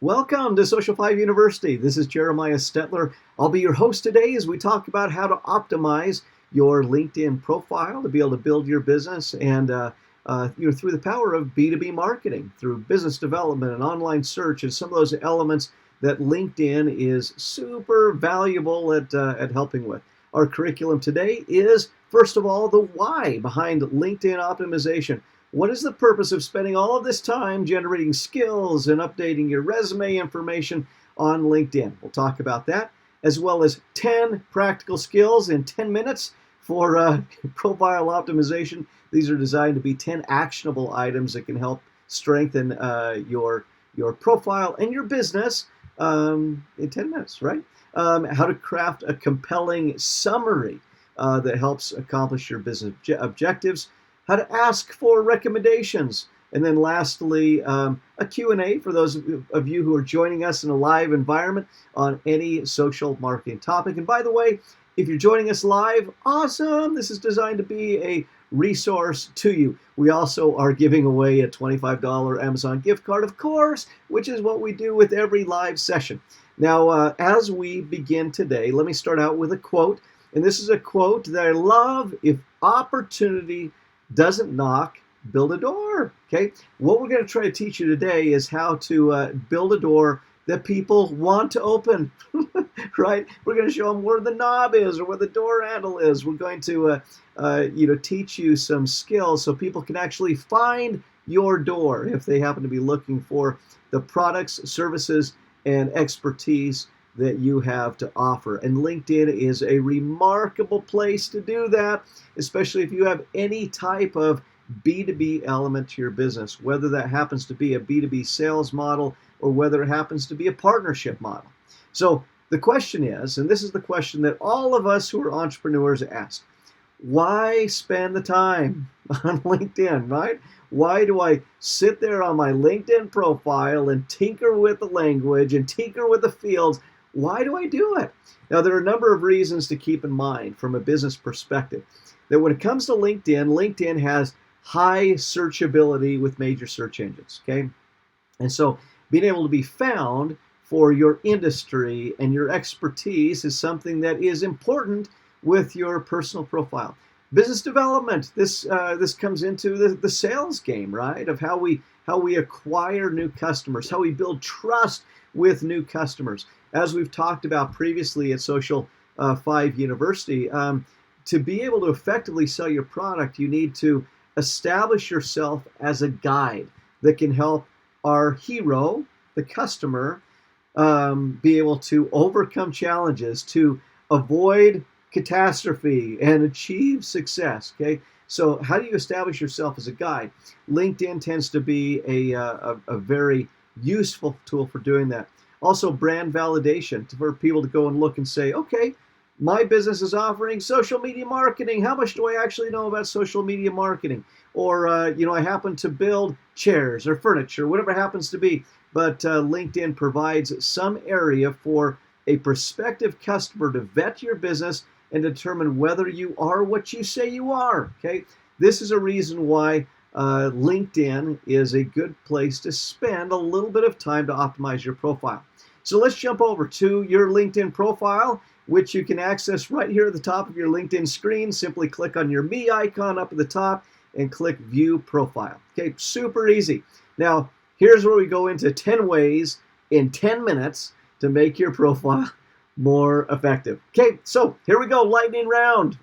Welcome to Social 5 University. This is Jeremiah Stetler. I'll be your host today as we talk about how to optimize your LinkedIn profile to be able to build your business and through the power of B2B marketing, through business development and online search and some of those elements that LinkedIn is super valuable at helping with. Our curriculum today is, first of all, the why behind LinkedIn optimization. What is the purpose of spending all of this time generating skills and updating your resume information on LinkedIn? We'll talk about that, as well as 10 practical skills in 10 minutes for profile optimization. These are designed to be 10 actionable items that can help strengthen your profile and your business in 10 minutes, right? How to craft a compelling summary that helps accomplish your business objectives. How to ask for recommendations. And then lastly, a Q&A for those of you who are joining us in a live environment on any social marketing topic. And by the way, if you're joining us live, awesome. This is designed to be a resource to you. We also are giving away a $25 Amazon gift card, of course, which is what we do with every live session. Now, as we begin today, let me start out with a quote. And this is a quote that I love. If opportunity doesn't knock, build a door. Okay, what we're going to try to teach you today is how to build a door that people want to open. Right? We're going to show them where the knob is or where the door handle is. We're going to teach you some skills so people can actually find your door if they happen to be looking for the products, services, and expertise that you have to offer. And LinkedIn is a remarkable place to do that, especially if you have any type of B2B element to your business, whether that happens to be a B2B sales model or whether it happens to be a partnership model. So the question is, and this is the question that all of us who are entrepreneurs ask, why spend the time on LinkedIn, right? Why do I sit there on my LinkedIn profile and tinker with the language and tinker with the fields? Why do I do it? Now, there are a number of reasons to keep in mind from a business perspective. That when it comes to LinkedIn, LinkedIn has high searchability with major search engines, okay? And so being able to be found for your industry and your expertise is something that is important with your personal profile. Business development, this comes into the sales game, right? Of how we acquire new customers, how we build trust with new customers. As we've talked about previously at Social 5 University, to be able to effectively sell your product, you need to establish yourself as a guide that can help our hero, the customer, be able to overcome challenges, to avoid catastrophe and achieve success. Okay, so how do you establish yourself as a guide? LinkedIn tends to be a very useful tool for doing that. Also, brand validation for people to go and look and say, okay, my business is offering social media marketing. How much do I actually know about social media marketing? Or, I happen to build chairs or furniture, whatever it happens to be. But LinkedIn provides some area for a prospective customer to vet your business and determine whether you are what you say you are. Okay, this is a reason why LinkedIn is a good place to spend a little bit of time to optimize your profile. So let's jump over to your LinkedIn profile, which you can access right here at the top of your LinkedIn screen. Simply click on your Me icon up at the top and click View Profile. Okay, super easy. Now, here's where we go into 10 ways in 10 minutes to make your profile more effective. Okay, so here we go, lightning round.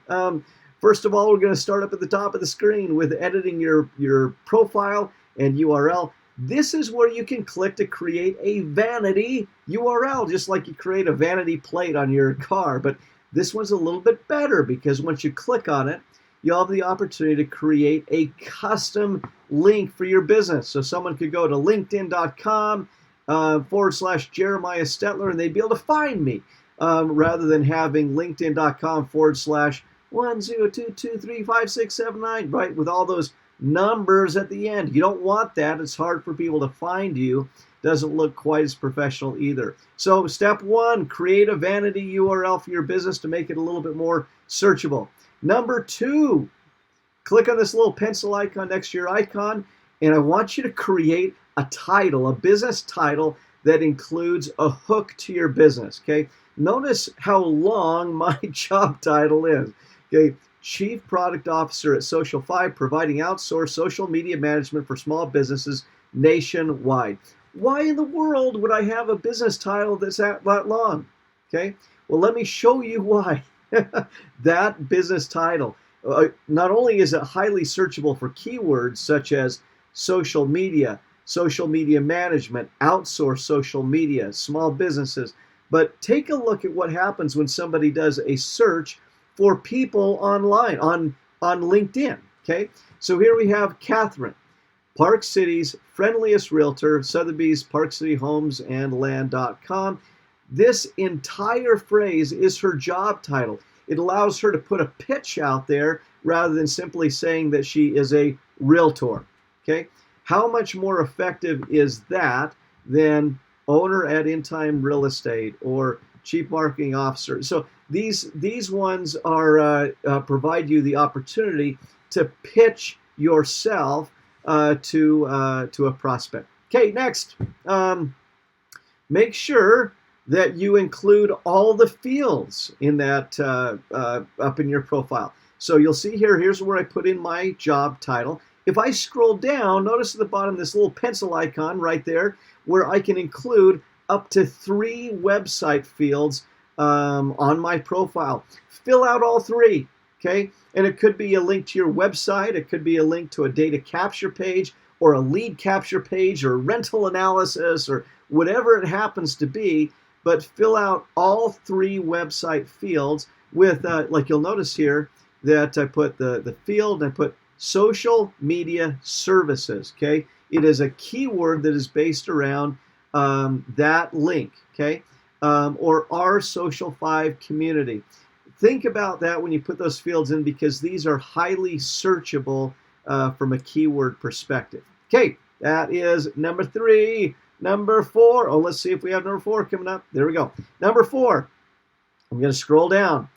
First of all, we're going to start up at the top of the screen with editing your profile and URL. This is where you can click to create a vanity URL, just like you create a vanity plate on your car. But this one's a little bit better because once you click on it, you'll have the opportunity to create a custom link for your business. So someone could go to linkedin.com / Jeremiah Stetler and they'd be able to find me rather than having linkedin.com / 102223567, right, with all those numbers at the end. You don't want that. It's hard for people to find you. Doesn't look quite as professional either. So step one, create a vanity URL for your business to make it a little bit more searchable. Number two, click on this little pencil icon next to your icon, and I want you to create a title, a business title that includes a hook to your business. Okay, notice how long my job title is. Okay, Chief Product Officer at Social 5, providing outsourced social media management for small businesses nationwide. Why in the world would I have a business title that's that long? Okay, well, let me show you why. That business title, not only is it highly searchable for keywords such as social media management, outsource social media, small businesses, but take a look at what happens when somebody does a search for people online on LinkedIn. Okay, so here we have Catherine, Park City's friendliest realtor, Sotheby's Park City Homes and Land.com. This entire phrase is her job title. It allows her to put a pitch out there rather than simply saying that she is a realtor. Okay, how much more effective is that than owner at In Time Real Estate or Chief Marketing Officer? So these ones are provide you the opportunity to pitch yourself to a prospect. Okay, next, make sure that you include all the fields in that up in your profile. So you'll see here, here's where I put in my job title. If I scroll down, notice at the bottom this little pencil icon right there where I can include up to 3 website fields on my profile. Fill out all 3, okay? And it could be a link to your website, it could be a link to a data capture page, or a lead capture page, or rental analysis, or whatever it happens to be, but fill out all 3 website fields with, like you'll notice here, that I put the field, and I put social media services, okay? It is a keyword that is based around that link, okay? Or our Social 5 community. Think about that when you put those fields in, because these are highly searchable from a keyword perspective. Okay, that is number 3. Number 4, oh, let's see if we have number 4 coming up. There we go. Number 4, I'm going to scroll down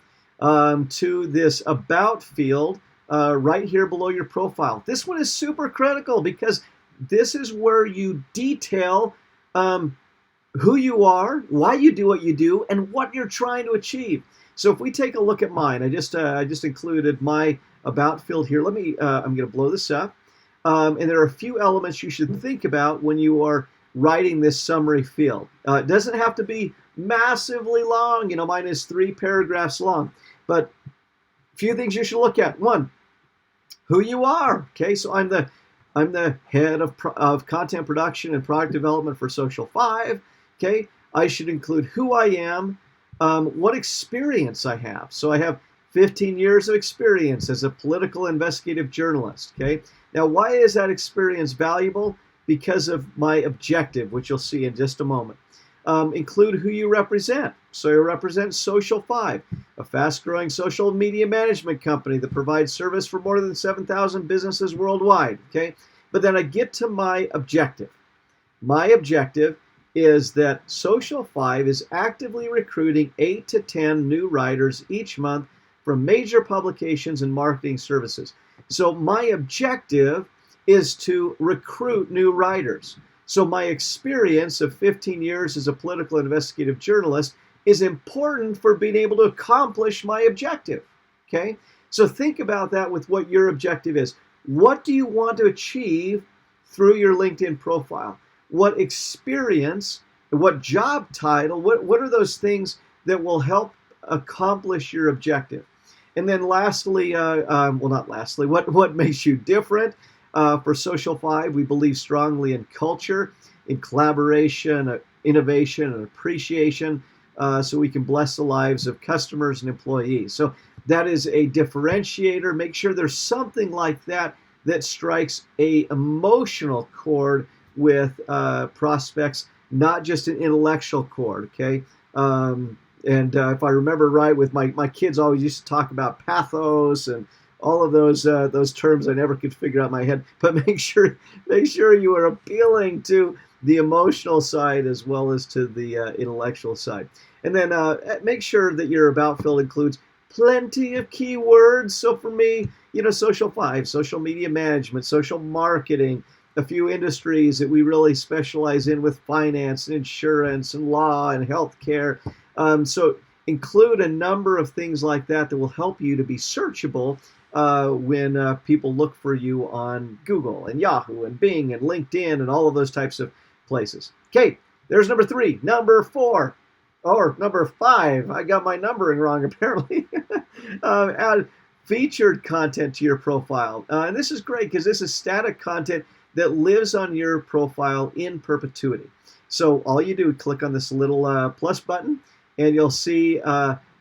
to this About field right here below your profile. This one is super critical because this is where you detail who you are, why you do what you do, and what you're trying to achieve. So if we take a look at mine, I just included my About field here. Let me, I'm going to blow this up. And there are a few elements you should think about when you are writing this summary field. It doesn't have to be massively long. You know, mine is 3 paragraphs long. But a few things you should look at. 1, who you are. Okay, so I'm the head of content production and product development for Social 5. Okay, I should include who I am, what experience I have. So I have 15 years of experience as a political investigative journalist. Okay, now why is that experience valuable? Because of my objective, which you'll see in just a moment. Include who you represent. So you represent Social 5, a fast-growing social media management company that provides service for more than 7,000 businesses worldwide. Okay, but then I get to my objective. My objective is that Social 5 is actively recruiting 8 to 10 new writers each month from major publications and marketing services. So my objective is to recruit new writers. So my experience of 15 years as a political investigative journalist is important for being able to accomplish my objective. Okay? So think about that with what your objective is. What do you want to achieve through your LinkedIn profile? What experience, what job title, what are those things that will help accomplish your objective? And then lastly, well, not lastly, what makes you different? For Social 5, we believe strongly in culture, in collaboration, innovation, and appreciation, so we can bless the lives of customers and employees. So that is a differentiator. Make sure there's something like that that strikes an emotional chord with prospects, not just an intellectual chord, okay? If I remember right, with my kids always used to talk about pathos and all of those terms I never could figure out in my head. But make sure you are appealing to the emotional side as well as to the intellectual side. And then make sure that your About field includes plenty of keywords. So for me, you know, Social 5, social media management, social marketing, a few industries that we really specialize in with finance and insurance and law and healthcare. So include a number of things like that that will help you to be searchable when people look for you on Google and Yahoo and Bing and LinkedIn and all of those types of places. Okay, there's number 3. Number 4, or number 5. I got my numbering wrong apparently. Add featured content to your profile. And this is great because this is static content that lives on your profile in perpetuity. So all you do, click on this little plus button, and you'll see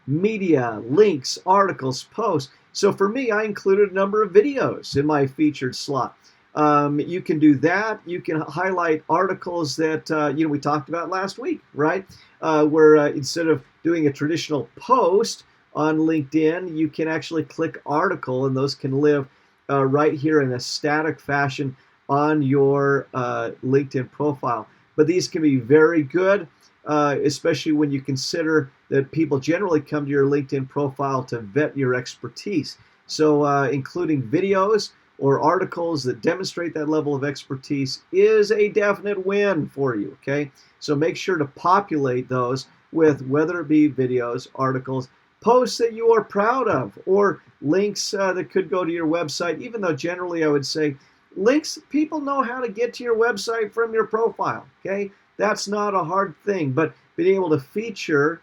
media, links, articles, posts. So for me, I included a number of videos in my featured slot. You can do that. You can highlight articles that we talked about last week, right? Where instead of doing a traditional post on LinkedIn, you can actually click article, and those can live right here in a static fashion on your LinkedIn profile. But these can be very good, especially when you consider that people generally come to your LinkedIn profile to vet your expertise. So including videos or articles that demonstrate that level of expertise is a definite win for you, okay? So make sure to populate those with whether it be videos, articles, posts that you are proud of, or links that could go to your website, even though generally I would say links, people know how to get to your website from your profile, okay? That's not a hard thing, but being able to feature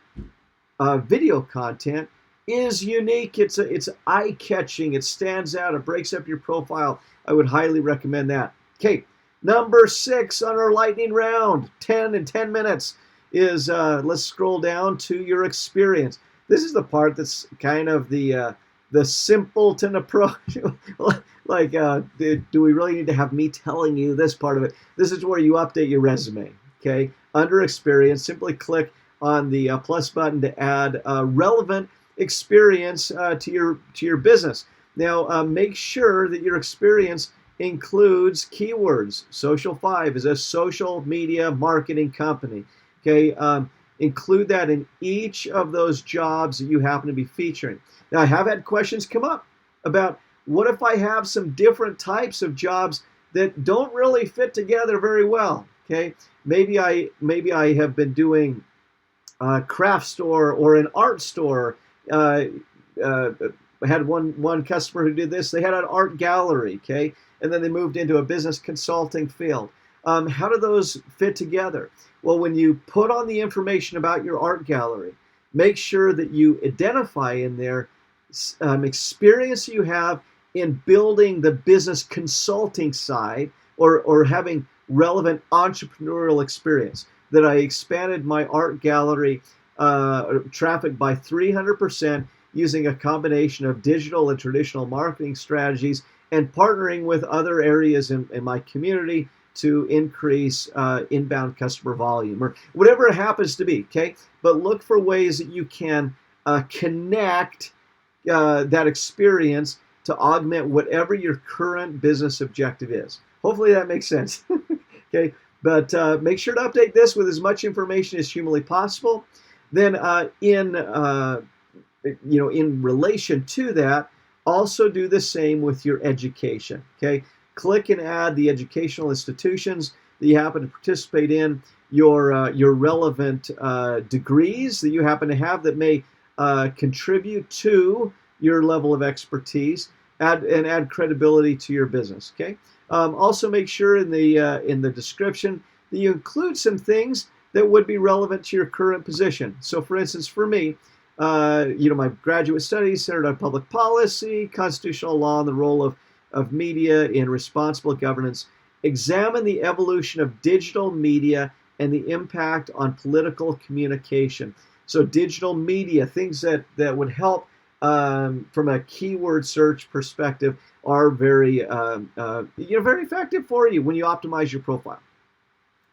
video content is unique. It's eye-catching. It stands out. It breaks up your profile. I would highly recommend that. Okay, number 6 on our lightning round, 10 in 10 minutes, is let's scroll down to your experience. This is the part that's kind of the simpleton approach. Like, do we really need to have me telling you this part of it? This is where you update your resume, okay? Under experience, simply click on the plus button to add relevant experience to your business. Now, make sure that your experience includes keywords. Social 5 is a social media marketing company, okay? Include that in each of those jobs that you happen to be featuring. Now, I have had questions come up about what if I have some different types of jobs that don't really fit together very well, okay? Maybe I have been doing a craft store or an art store. I had one customer who did this. They had an art gallery, okay? And then they moved into a business consulting field. How do those fit together? Well, when you put on the information about your art gallery, make sure that you identify in there experience you have in building the business consulting side or having relevant entrepreneurial experience. That I expanded my art gallery traffic by 300% using a combination of digital and traditional marketing strategies and partnering with other areas in my community to increase inbound customer volume or whatever it happens to be, okay? But look for ways that you can connect that experience to augment whatever your current business objective is. Hopefully that makes sense, okay? But make sure to update this with as much information as humanly possible. Then in relation to that, also do the same with your education, okay? Click and add the educational institutions that you happen to participate in, your relevant degrees that you happen to have that may contribute to your level of expertise, add credibility to your business, okay? Also make sure in the description that you include some things that would be relevant to your current position. So for instance, for me, my graduate studies centered on public policy, constitutional law, and the role of media in responsible governance. Examine the evolution of digital media and the impact on political communication. So digital media, things that would help from a keyword search perspective are very effective for you when you optimize your profile.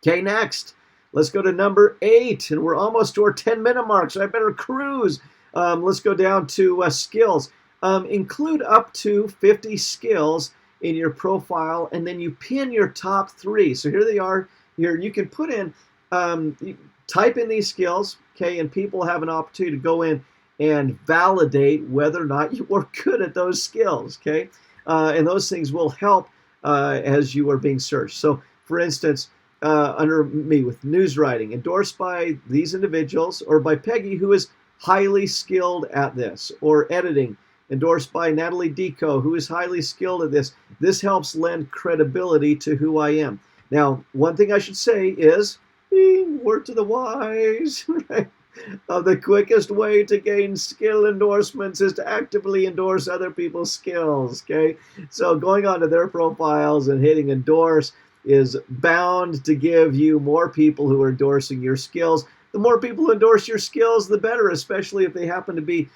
Okay, next, let's go to number 8, and we're almost to our 10-minute mark, so I better cruise. Let's go down to skills. Include up to 50 skills in your profile, and then you pin your top 3. So here they are. Here you can put in, type in these skills, okay, and people have an opportunity to go in and validate whether or not you are good at those skills, okay? And those things will help as you are being searched. So, for instance, under me with news writing, endorsed by these individuals, or by Peggy, who is highly skilled at this, or editing, endorsed by Natalie Deco, who is highly skilled at this. This helps lend credibility to who I am. Now, one thing I should say is, word to the wise, right? The quickest way to gain skill endorsements is to actively endorse other people's skills, okay? So going onto their profiles and hitting endorse is bound to give you more people who are endorsing your skills. The more people who endorse your skills, the better, especially if they happen to be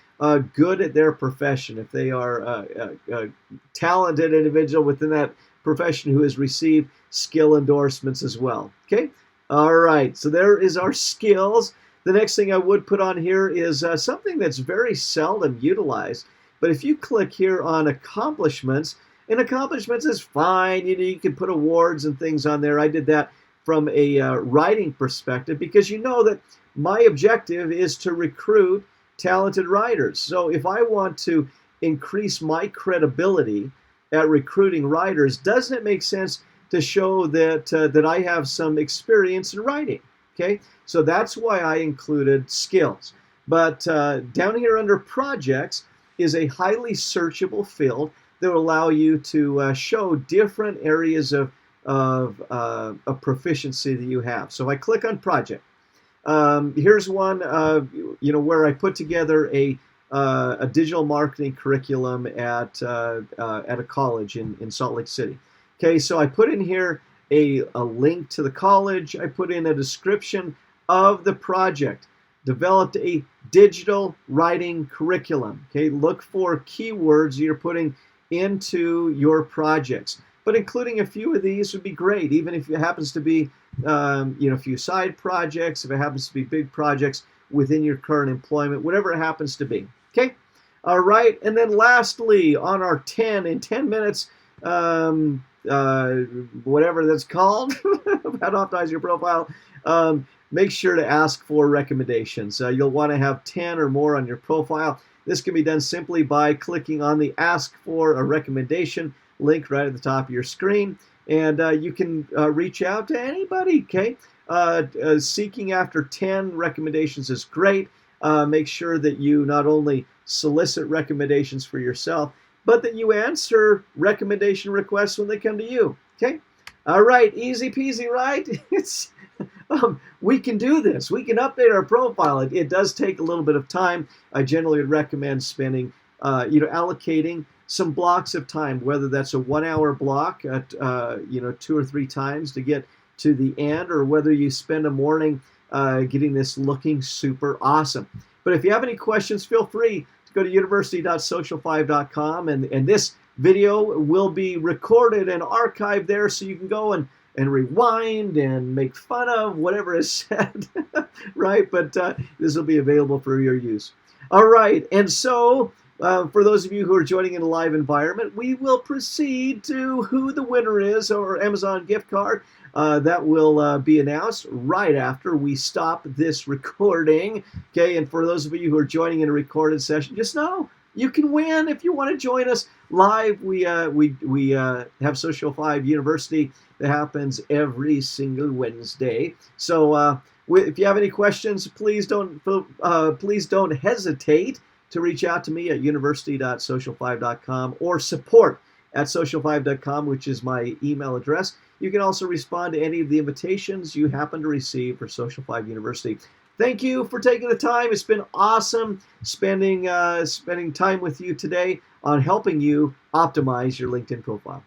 good at their profession, if they are a talented individual within that profession who has received skill endorsements as well, okay? All right, so there is our skills. The next thing I would put on here is something that's very seldom utilized. But if you click here on accomplishments, and accomplishments is fine. You can put awards and things on there. I did that from a writing perspective because you know that my objective is to recruit talented writers. So if I want to increase my credibility at recruiting writers, doesn't it make sense to show that that I have some experience in writing? Okay, so that's why I included skills. But down here under projects is a highly searchable field that will allow you to show different areas of proficiency that you have. So if I click on project, here's one where I put together a digital marketing curriculum at a college in Salt Lake City. Okay, so I put in here a link to the college. I put in a description of the project. Developed a digital writing curriculum. Okay, look for keywords you're putting into your projects. But including a few of these would be great, even if it happens to be a few side projects, if it happens to be big projects within your current employment, whatever it happens to be. Okay, all right, and then lastly, on our 10 minutes. Whatever that's called, how to optimize your profile, make sure to ask for recommendations. You'll want to have 10 or more on your profile. This can be done simply by clicking on the Ask for a Recommendation link right at the top of your screen, and you can reach out to anybody, okay? Seeking after 10 recommendations is great. Make sure that you not only solicit recommendations for yourself, but that you answer recommendation requests when they come to you. Okay? All right, easy peasy, right? We can do this. We can update our profile. It does take a little bit of time. I generally would recommend spending, allocating some blocks of time, whether that's a 1 hour block at, 2 or 3 times to get to the end, or whether you spend a morning getting this looking super awesome. But if you have any questions, feel free go to university.social5.com, and this video will be recorded and archived there, so you can go and rewind and make fun of whatever is said, right? But this will be available for your use. All right, and so for those of you who are joining in a live environment, we will proceed to who the winner is, or Amazon gift card. That will be announced right after we stop this recording. Okay, and for those of you who are joining in a recorded session, just know you can win if you want to join us live. We have Social 5 University that happens every single Wednesday. So if you have any questions, please don't hesitate to reach out to me at university.social5.com or support@social5.com, which is my email address. You can also respond to any of the invitations you happen to receive for Social 5 University. Thank you for taking the time. It's been awesome spending time with you today on helping you optimize your LinkedIn profile.